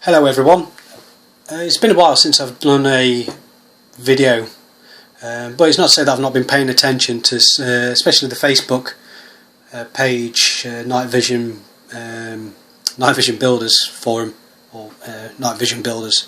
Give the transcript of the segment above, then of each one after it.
Hello everyone. It's been a while since I've done a video, but it's not to say that I've not been paying attention to, especially the Facebook page, Night Vision Builders Forum, or Night Vision Builders.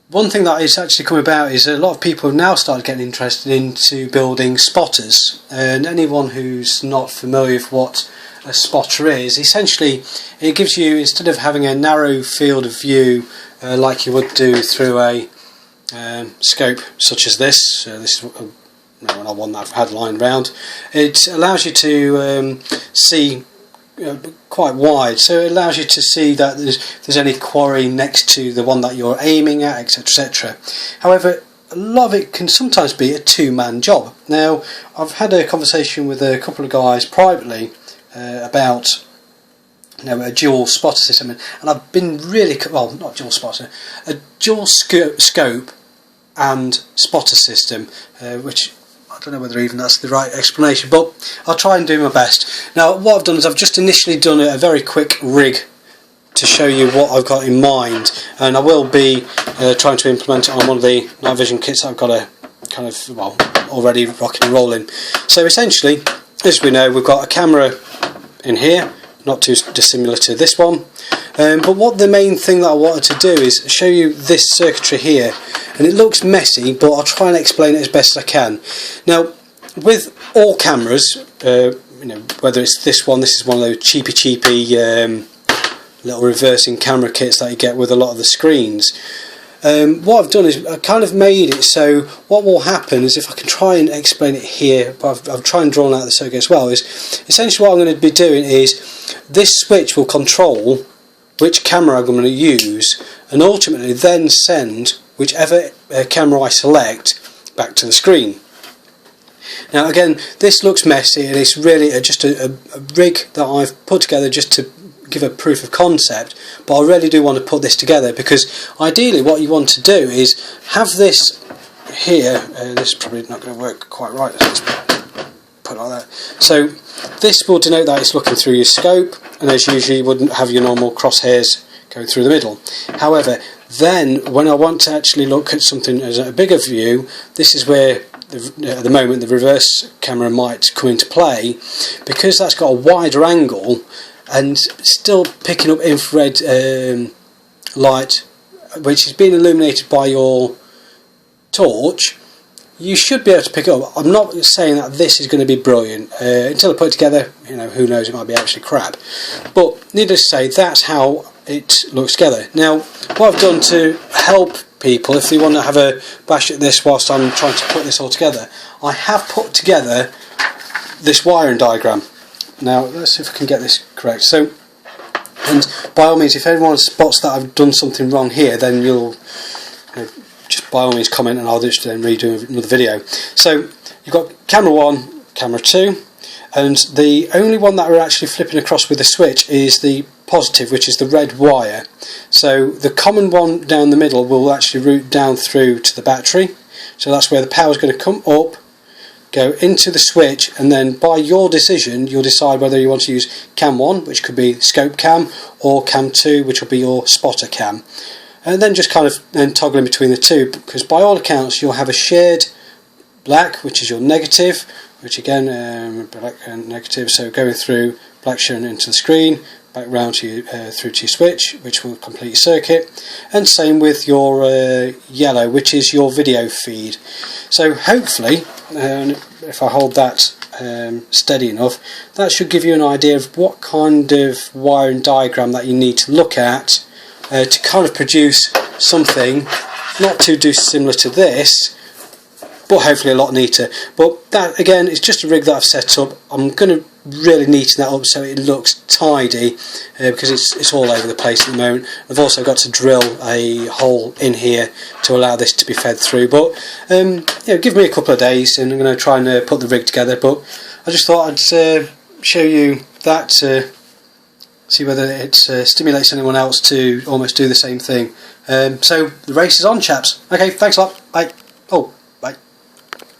One thing that is actually come about is a lot of people have now started getting interested into building spotters, and anyone who's not familiar with what a spotter is, essentially it gives you, instead of having a narrow field of view like you would do through a scope such as this, this is not one that I've had lying around, it allows you to see quite wide, so it allows you to see that there's any quarry next to the one that you're aiming at, etc, etc. However, a lot of it can sometimes be a two-man job. Now, I've had a conversation with a couple of guys privately about a dual spotter system, and I've been really, well, not dual spotter, a dual scope and spotter system, which I don't know whether even that's the right explanation, but I'll try and do my best. Now, what I've done is I've just initially done a very quick rig to show you what I've got in mind, and I will be trying to implement it on one of the night vision kits that I've got a kind of, well, already rocking and rolling. So essentially, as we know, we've got a camera in here, not too dissimilar to this one, but what the main thing that I wanted to do is show you this circuitry here, and it looks messy, but I'll try and explain it as best as I can. Now, with all cameras, whether it's this is one of those cheapy little reversing camera kits that you get with a lot of the screens. What I've done is I kind of made it so what will happen is, if I can try and explain it here, but I've tried and drawn out the circuit as well, is essentially what I'm going to be doing is this switch will control which camera I'm going to use, and ultimately then send whichever camera I select back to the screen. Now again, this looks messy, and it's really just a rig that I've put together just to give a proof of concept, but I really do want to put this together, because ideally what you want to do is have this here, this is probably not going to work quite right, let's put it like that. So this will denote that it's looking through your scope, and as usual you wouldn't have your normal crosshairs going through the middle. However, then when I want to actually look at something as a bigger view, this is where at the moment the reverse camera might come into play, because that's got a wider angle and still picking up infrared light, which is being illuminated by your torch. You should be able to pick it up. I'm not saying that this is going to be brilliant. Until I put it together, who knows, it might be actually crap. But needless to say, that's how it looks together. Now, what I've done to help people, if they want to have a bash at this whilst I'm trying to put this all together, I have put together this wiring diagram. Now, let's see if I can get this correct. So, and by all means, if anyone spots that I've done something wrong here, then you'll just by all means comment, and I'll just then redo another video. So, you've got camera 1, camera 2, and the only one that we're actually flipping across with the switch is the positive, which is the red wire. So, the common one down the middle will actually route down through to the battery. So that's where the power is going to come up, go into the switch, and then by your decision you'll decide whether you want to use cam 1, which could be scope cam, or cam 2, which will be your spotter cam, and then just kind of toggle in between the two, because by all accounts you'll have a shared black, which is your negative, which again black and negative, so going through black shown into the screen, back round to you, through to your switch, which will complete your circuit, and same with your yellow, which is your video feed. So hopefully, if I hold that steady enough, that should give you an idea of what kind of wiring diagram that you need to look at to kind of produce something not too dissimilar to this, but hopefully a lot neater. But that again is just a rig that I've set up. I'm going to really neaten that up so it looks tidy, because it's all over the place at the moment. I've also got to drill a hole in here to allow this to be fed through, but give me a couple of days and I'm going to try and put the rig together. But I just thought I'd show you that, see whether it stimulates anyone else to almost do the same thing. So the race is on, chaps. Okay, thanks a lot, bye. Oh,